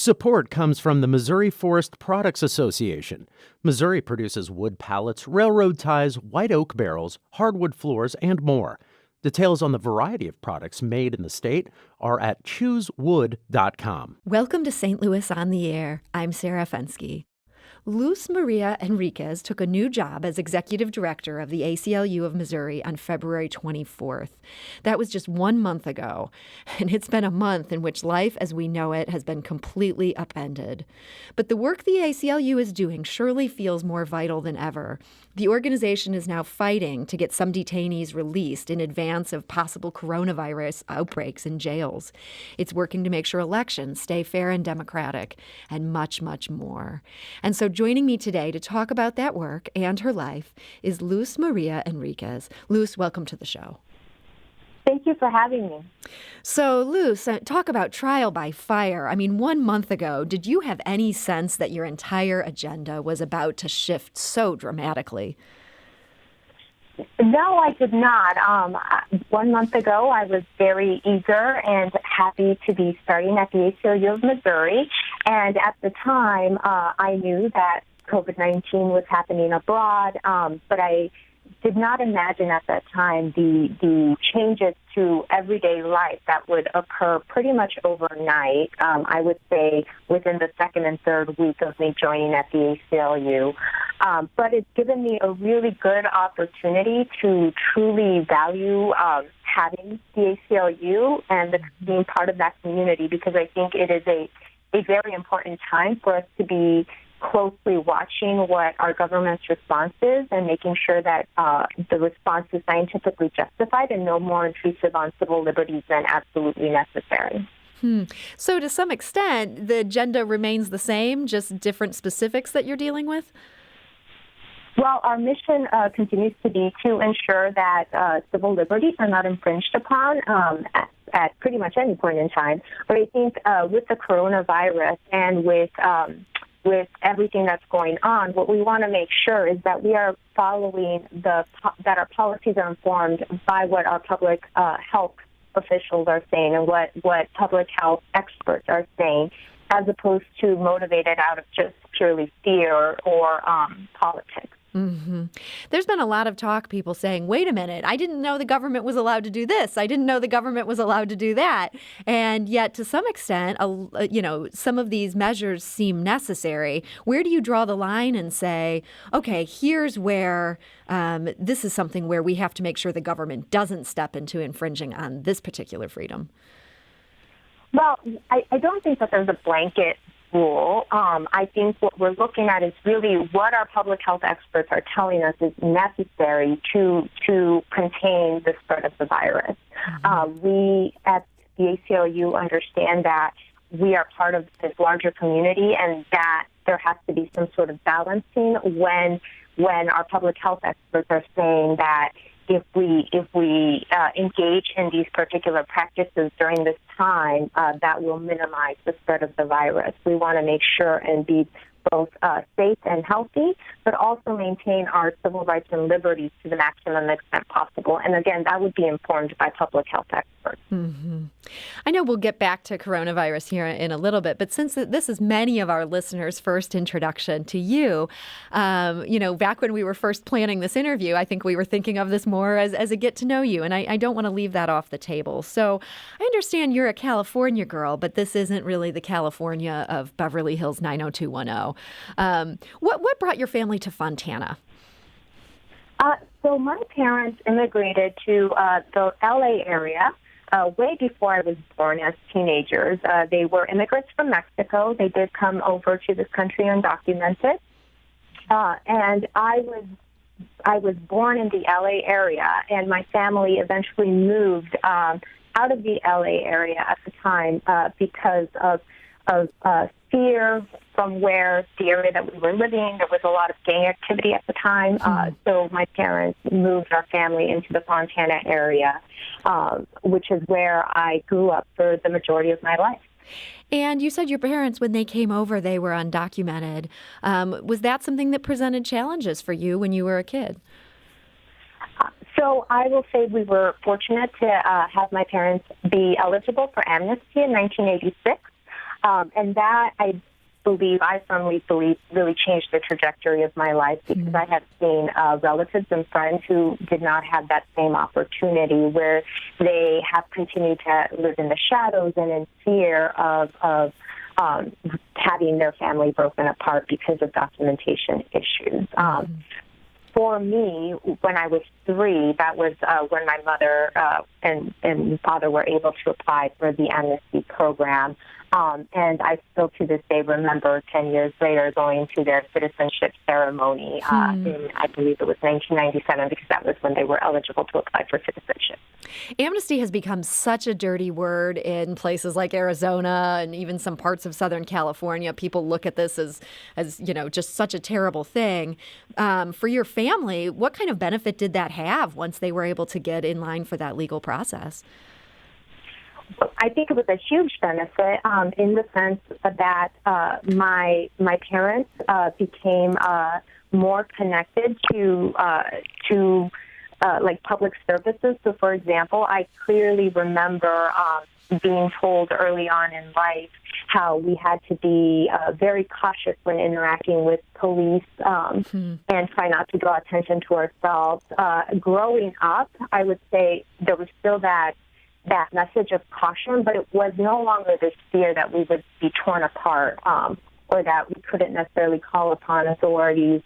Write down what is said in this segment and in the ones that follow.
Support comes from the Missouri Forest Products Association. Missouri produces wood pallets, railroad ties, white oak barrels, hardwood floors, and more. Details on the variety of products made in the state are at choosewood.com. Welcome to St. Louis on the Air. I'm Sarah Fenske. Luz Maria Henriquez took a new job as executive director of the ACLU of Missouri on February 24th. That was just 1 month ago, and it's been a month in which life as we know it has been completely upended. But the work the ACLU is doing surely feels more vital than ever. The organization is now fighting to get some detainees released in advance of possible coronavirus outbreaks in jails. It's working to make sure elections stay fair and democratic, and much, much more. And so joining me today to talk about that work and her life is Luz Maria Henriquez. Luz, welcome to the show. Thank you for having me. So, Luz, talk about trial by fire. I mean, 1 month ago, did you have any sense that your entire agenda was about to shift so dramatically? No, I did not. 1 month ago, I was very eager and happy to be starting at the ACLU of Missouri. And at the time, I knew that COVID-19 was happening abroad, but I did not imagine at that time the changes to everyday life that would occur pretty much overnight. I would say within the second and third week of me joining at the ACLU. But it's given me a really good opportunity to truly value having the ACLU and being part of that community, because I think it is a very important time for us to be closely watching what our government's response is and making sure that the response is scientifically justified and no more intrusive on civil liberties than absolutely necessary. So to some extent, the agenda remains the same, just different specifics that you're dealing with? Well, our mission continues to be to ensure that civil liberties are not infringed upon at pretty much any point in time. But I think with the coronavirus and with everything that's going on, what we want to make sure is that we are following that our policies are informed by what our public health officials are saying and what public health experts are saying, as opposed to motivated out of just purely fear or politics. Mm-hmm. There's been a lot of talk, people saying, wait a minute, I didn't know the government was allowed to do this. I didn't know the government was allowed to do that. And yet, to some extent, some of these measures seem necessary. Where do you draw the line and say, okay, here's where this is something where we have to make sure the government doesn't step into infringing on this particular freedom? Well, I don't think that there's a blanket rule. I think what we're looking at is really what our public health experts are telling us is necessary to contain the spread of the virus. We at the ACLU understand that we are part of this larger community and that there has to be some sort of balancing when our public health experts are saying that if we engage in these particular practices during this time, that will minimize the spread of the virus. We want to make sure and be both safe and healthy, but also maintain our civil rights and liberties to the maximum extent possible. And again, that would be informed by public health experts. Mm-hmm. I know we'll get back to coronavirus here in a little bit, but since this is many of our listeners' first introduction to you, back when we were first planning this interview, I think we were thinking of this more as a get to know you, and I don't want to leave that off the table. So I understand you're a California girl, but this isn't really the California of Beverly Hills 90210. What brought your family to Fontana? So my parents immigrated to the LA area way before I was born as teenagers. They were immigrants from Mexico. They did come over to this country undocumented. And I was born in the LA area, and my family eventually moved out of the LA area at the time because of fear from where the area that we were living. There was a lot of gang activity at the time. So my parents moved our family into the Fontana area, which is where I grew up for the majority of my life. And you said your parents, when they came over, they were undocumented. Was that something that presented challenges for you when you were a kid? So I will say we were fortunate to have my parents be eligible for amnesty in 1986. And that, I firmly believe, really changed the trajectory of my life, because I have seen relatives and friends who did not have that same opportunity, where they have continued to live in the shadows and in fear of having their family broken apart because of documentation issues. For me, when I was 3, that was when my mother and father were able to apply for the amnesty program. And I still to this day remember 10 years later going to their citizenship ceremony in, I believe it was 1997, because that was when they were eligible to apply for citizenship. Amnesty has become such a dirty word in places like Arizona and even some parts of Southern California. People look at this as just such a terrible thing. For your family, what kind of benefit did that have once they were able to get in line for that legal process? I think it was a huge benefit in the sense that my parents became more connected to like public services. So, for example, I clearly remember being told early on in life how we had to be very cautious when interacting with police and try not to draw attention to ourselves. Growing up, I would say there was still that message of caution, but it was no longer this fear that we would be torn apart or that we couldn't necessarily call upon authorities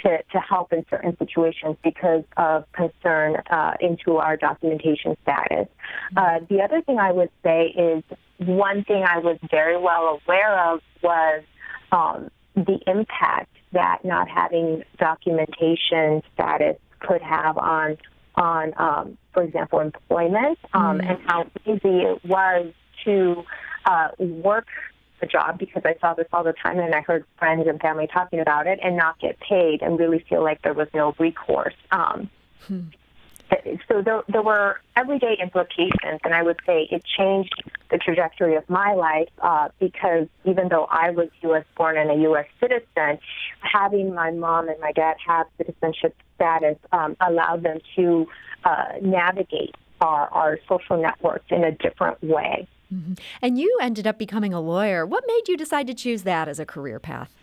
to help in certain situations because of concern into our documentation status. The other thing I would say is one thing I was very well aware of was the impact that not having documentation status could have on for example, employment, and how easy it was to work a job, because I saw this all the time and I heard friends and family talking about it, and not get paid and really feel like there was no recourse. So there were everyday implications, and I would say it changed the trajectory of my life because even though I was U.S. born and a U.S. citizen, having my mom and my dad have citizenship status allowed them to navigate our social networks in a different way. Mm-hmm. And you ended up becoming a lawyer. What made you decide to choose that as a career path?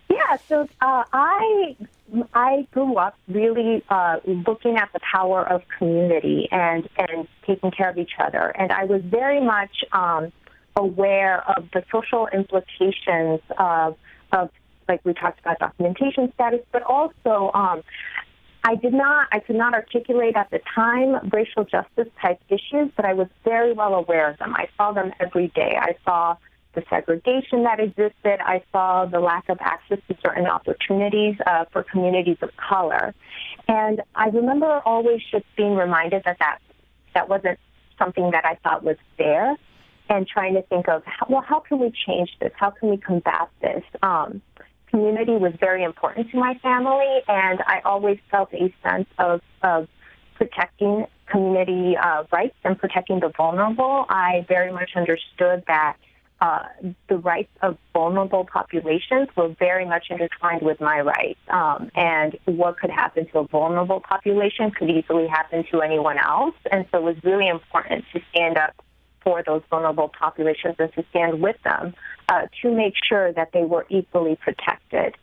Yeah, so I grew up really looking at the power of community and taking care of each other. And I was very much aware of the social implications of like we talked about documentation status, but also I could not articulate at the time racial justice type issues, but I was very well aware of them. I saw them every day. I saw the segregation that existed. I saw the lack of access to certain opportunities for communities of color. And I remember always just being reminded that wasn't something that I thought was fair, and trying to think of, how can we change this? How can we combat this? Community was very important to my family, and I always felt a sense of protecting community rights and protecting the vulnerable. I very much understood that the rights of vulnerable populations were very much intertwined with my rights. And what could happen to a vulnerable population could easily happen to anyone else. And so it was really important to stand up for those vulnerable populations and to stand with them to make sure that they were equally protected.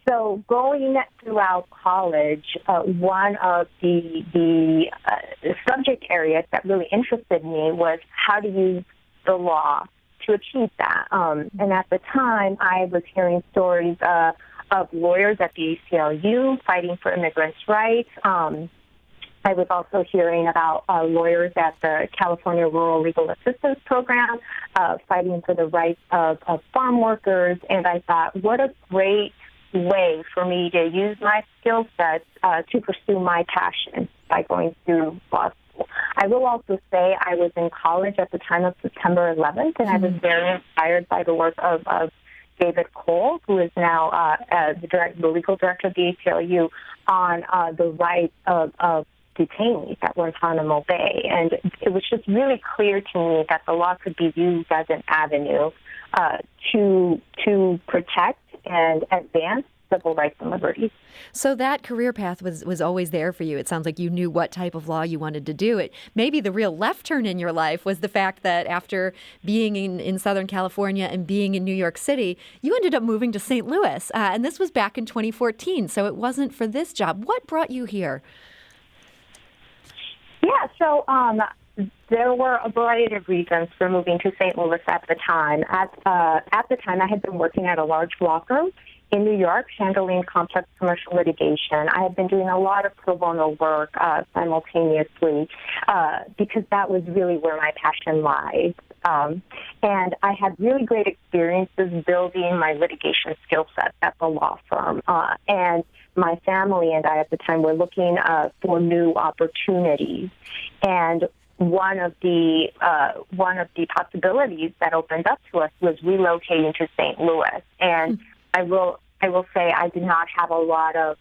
So going throughout college, one of the subject areas that really interested me was how to use the law to achieve that. And at the time, I was hearing stories of lawyers at the ACLU fighting for immigrants' rights. I was also hearing about lawyers at the California Rural Legal Assistance Program fighting for the rights of farm workers. And I thought, what a great way for me to use my skill sets to pursue my passion by going through law school. I will also say I was in college at the time of September 11th, and I was very inspired by the work of David Cole, who is now the legal director of the ACLU, on the rights of detainees at Guantanamo Bay. And it was just really clear to me that the law could be used as an avenue to protect and advance civil rights and liberties. So that career path was always there for you. It sounds like you knew what type of law you wanted to do. It maybe the real left turn in your life was the fact that after being in Southern California and being in New York City, you ended up moving to St. Louis. And this was back in 2014. So it wasn't for this job. What brought you here? Yeah, so there were a variety of reasons for moving to St. Louis at the time. At the time, I had been working at a large law firm in New York, handling complex commercial litigation. I had been doing a lot of pro bono work simultaneously because that was really where my passion lies. And I had really great experiences building my litigation skill set at the law firm. And my family and I at the time were looking for new opportunities. And one of the possibilities that opened up to us was relocating to St. Louis. And I will say I did not have a lot of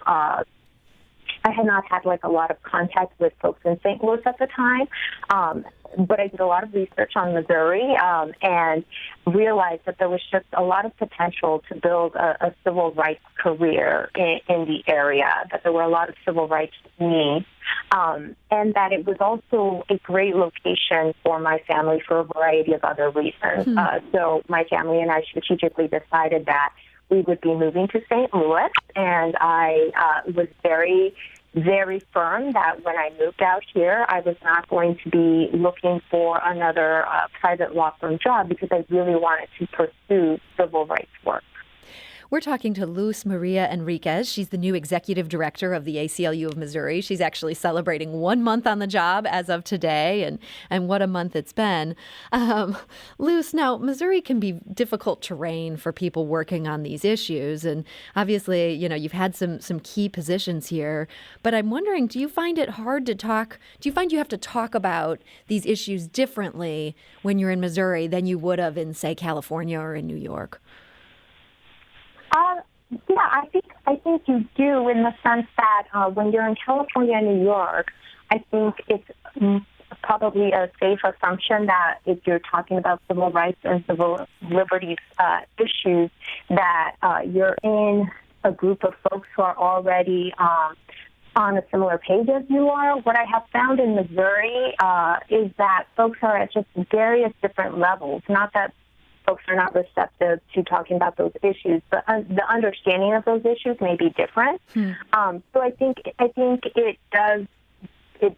I had not had a lot of contact with folks in St. Louis at the time, but I did a lot of research on Missouri and realized that there was just a lot of potential to build a civil rights career in the area, that there were a lot of civil rights needs, and that it was also a great location for my family for a variety of other reasons. So my family and I strategically decided that we would be moving to St. Louis, and I was very, very firm that when I moved out here, I was not going to be looking for another private law firm job because I really wanted to pursue civil rights work. We're talking to Luz Maria Henriquez. She's the new executive director of the ACLU of Missouri. She's actually celebrating 1 month on the job as of today, and what a month it's been. Luz, now, Missouri can be difficult terrain for people working on these issues, and obviously, you've had some key positions here, but I'm wondering, do you find it hard to talk? Do you find you have to talk about these issues differently when you're in Missouri than you would have in, say, California or in New York? Yeah, I think you do in the sense that when you're in California and New York, I think it's probably a safe assumption that if you're talking about civil rights and civil liberties issues, that you're in a group of folks who are already on a similar page as you are. What I have found in Missouri is that folks are at just various different levels. Not that folks are not receptive to talking about those issues, but the understanding of those issues may be different. So I think it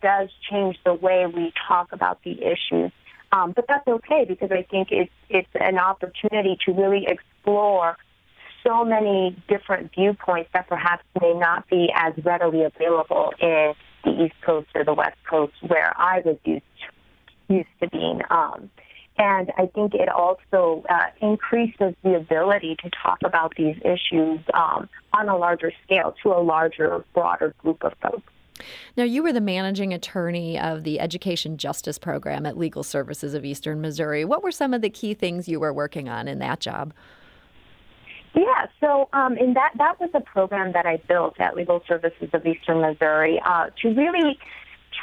does change the way we talk about the issues. But that's okay because I think it's an opportunity to really explore so many different viewpoints that perhaps may not be as readily available in the East Coast or the West Coast where I was used to being. And I think it also increases the ability to talk about these issues on a larger scale to a larger, broader group of folks. Now, you were the managing attorney of the Education Justice Program at Legal Services of Eastern Missouri. What were some of the key things you were working on in that job? Yeah, so in that was a program that I built at Legal Services of Eastern Missouri to really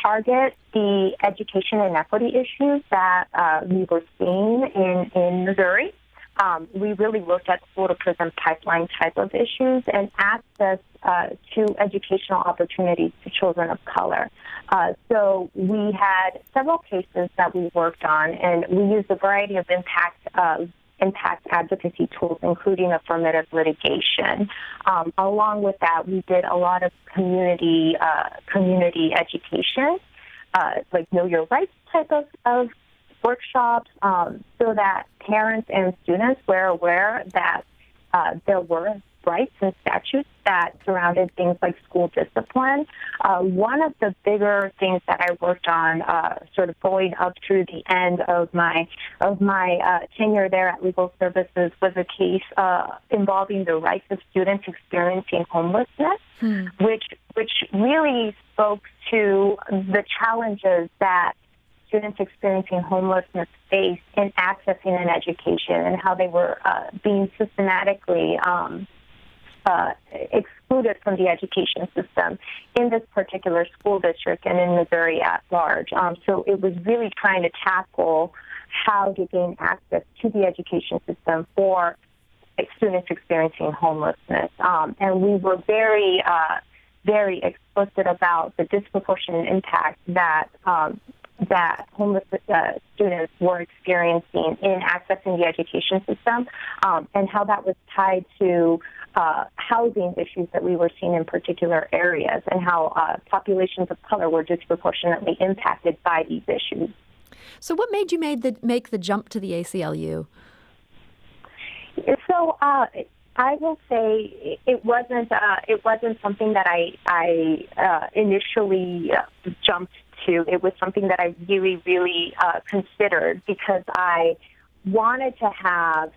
target the education inequity issues that we were seeing in Missouri. We really looked at school-to-prison pipeline type of issues and access to educational opportunities to children of color. So we had several cases that we worked on, and we used a variety of impact advocacy tools, including affirmative litigation. Along with that, we did a lot of community education, like Know Your Rights type of workshops, so that parents and students were aware that there were rights and statutes that surrounded things like school discipline. One of the bigger things that I worked on, sort of going up through the end of my tenure there at Legal Services, was a case involving the rights of students experiencing homelessness, which really spoke to the challenges that students experiencing homelessness face in accessing an education and how they were being systematically excluded from the education system in this particular school district and in Missouri at large. So it was really trying to tackle how to gain access to the education system for students experiencing homelessness. And we were very explicit about the disproportionate impact that homeless students were experiencing in accessing the education system, and how that was tied to housing issues that we were seeing in particular areas, and how populations of color were disproportionately impacted by these issues. So what made you make the jump to the ACLU? So I will say it wasn't something that I initially jumped to. It was something that I really considered, because I wanted to have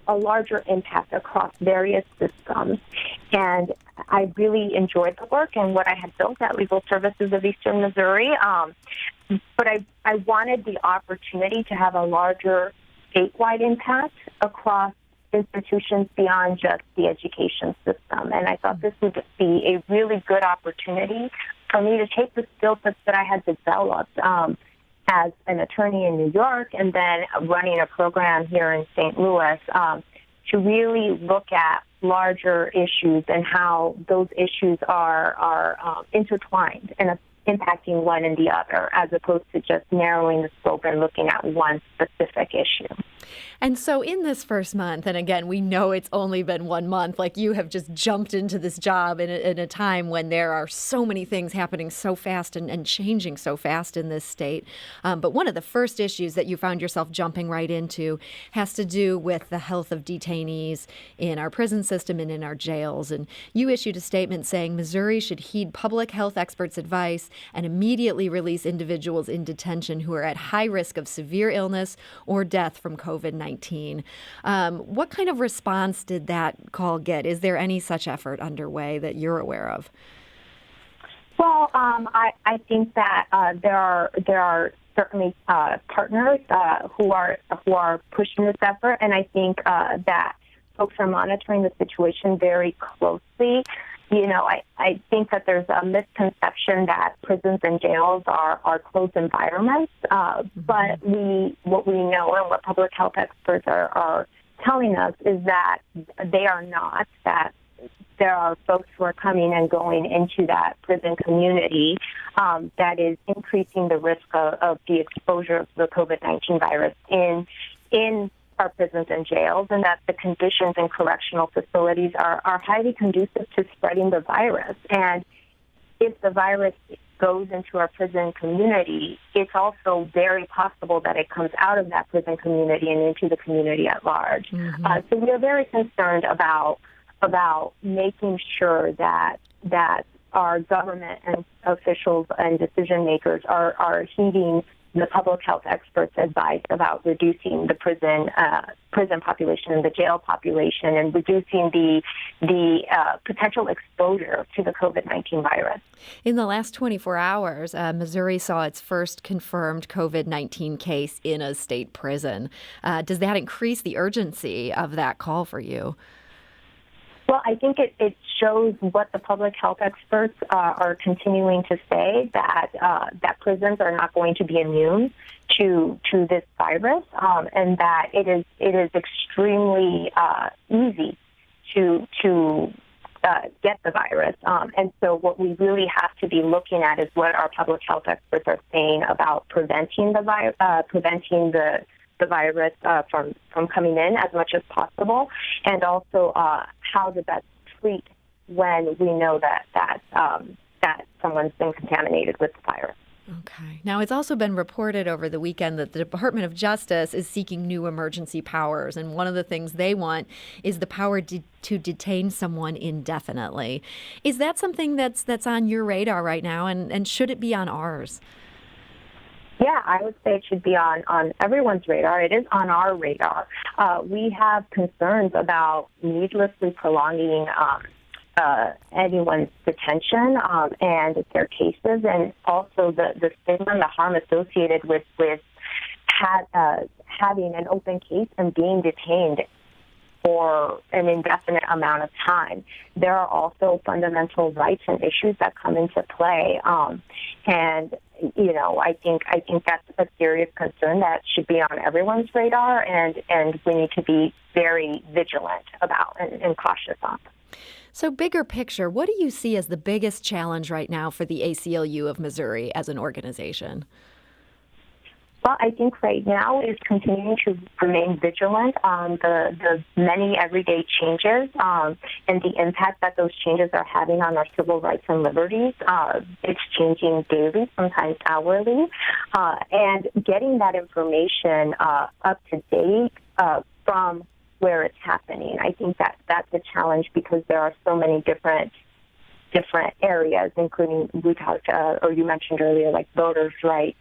a larger impact across various systems. And I really enjoyed the work and what I had built at Legal Services of Eastern Missouri. But I wanted the opportunity to have a larger statewide impact across institutions beyond just the education system. And I thought this would be a really good opportunity for me to take the skill sets that I had developed as an attorney in New York, and then running a program here in St. Louis, to really look at larger issues and how those issues are intertwined and impacting one and the other, as opposed to just narrowing the scope and looking at one specific issue. And so in this first month, and again, we know it's only been 1 month, like you have just jumped into this job in a time when there are so many things happening so fast and changing so fast in this state. But one of the first issues that you found yourself jumping right into has to do with the health of detainees in our prison system and in our jails. And you issued a statement saying Missouri should heed public health experts' advice and immediately release individuals in detention who are at high risk of severe illness or death from COVID-19. What kind of response did that call get? Is there any such effort underway that you're aware of? Well, I think that there are certainly partners who are pushing this effort, and I think that folks are monitoring the situation very closely. You know, I think that there's a misconception that prisons and jails are closed environments, but what we know and what public health experts are telling us is that they are not, that there are folks who are coming and going into that prison community that is increasing the risk of the exposure of the COVID-19 virus in our prisons and jails, and that the conditions in correctional facilities are highly conducive to spreading the virus. And if the virus goes into our prison community, it's also very possible that it comes out of that prison community and into the community at large. So we are very concerned about making sure that our government and officials and decision makers are heeding the public health experts' advice about reducing the prison population and the jail population, and reducing the potential exposure to the COVID-19 virus. In the last 24 hours, Missouri saw its first confirmed COVID-19 case in a state prison. Does that increase the urgency of that call for you? Well, I think it shows what the public health experts are continuing to say, that prisons are not going to be immune to this virus, and that it is extremely easy to get the virus. And so what we really have to be looking at is what our public health experts are saying about preventing the virus from coming in as much as possible, and also how to best treat when we know that someone's been contaminated with the virus. Okay. Now, it's also been reported over the weekend that the Department of Justice is seeking new emergency powers, and one of the things they want is the power to detain someone indefinitely. Is that something that's on your radar right now, and should it be on ours? Yeah, I would say it should be on everyone's radar. It is on our radar. We have concerns about needlessly prolonging anyone's detention and their cases, and also the stigma and the harm associated with having an open case and being detained for an indefinite amount of time. There are also fundamental rights and issues that come into play. And I think that's a serious concern that should be on everyone's radar, and we need to be very vigilant about and cautious on. So bigger picture, what do you see as the biggest challenge right now for the ACLU of Missouri as an organization? Well, I think right now is continuing to remain vigilant on the many everyday changes and the impact that those changes are having on our civil rights and liberties. It's changing daily, sometimes hourly, and getting that information up to date from where it's happening. I think that's a challenge because there are so many different areas, including we talked, or you mentioned earlier, like voters' rights,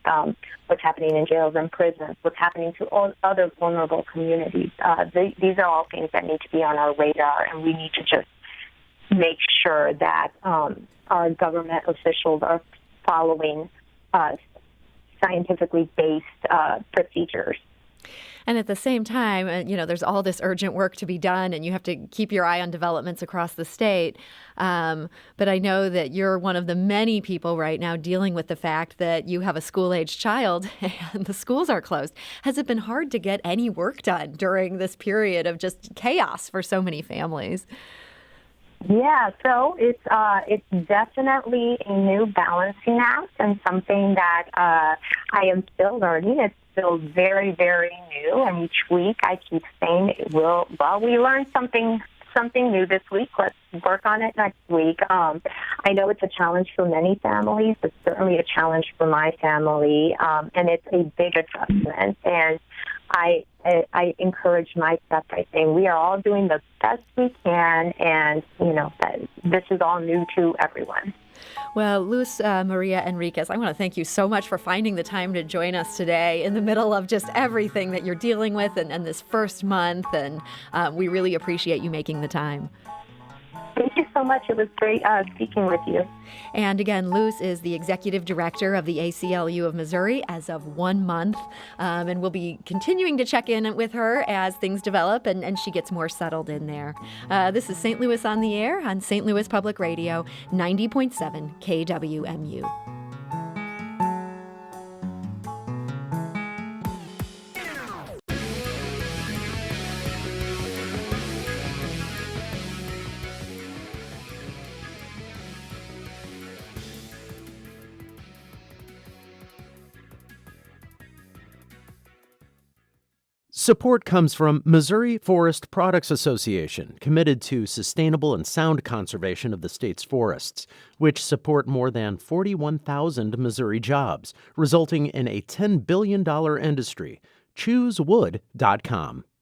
what's happening in jails and prisons, what's happening to all other vulnerable communities. These are all things that need to be on our radar, and we need to just make sure that our government officials are following scientifically based procedures. And at the same time, there's all this urgent work to be done, and you have to keep your eye on developments across the state. But I know that you're one of the many people right now dealing with the fact that you have a school-aged child and the schools are closed. Has it been hard to get any work done during this period of just chaos for so many families? Yeah, so it's definitely a new balancing act and something that I am still learning. It's still very, very new, and each week I keep saying, we learned something new this week. Let's work on it next week. I know it's a challenge for many families. It's certainly a challenge for my family, and it's a big adjustment. And I encourage my staff by saying we are all doing the best we can, and that this is all new to everyone. Well, Luz Maria Henriquez, I want to thank you so much for finding the time to join us today in the middle of just everything that you're dealing with and this first month, and we really appreciate you making the time. Thank you so much. It was great speaking with you. And again, Luz is the executive director of the ACLU of Missouri as of 1 month. And we'll be continuing to check in with her as things develop and she gets more settled in there. This is St. Louis on the Air on St. Louis Public Radio, 90.7 KWMU. Support comes from Missouri Forest Products Association, committed to sustainable and sound conservation of the state's forests, which support more than 41,000 Missouri jobs, resulting in a $10 billion industry. ChooseWood.com.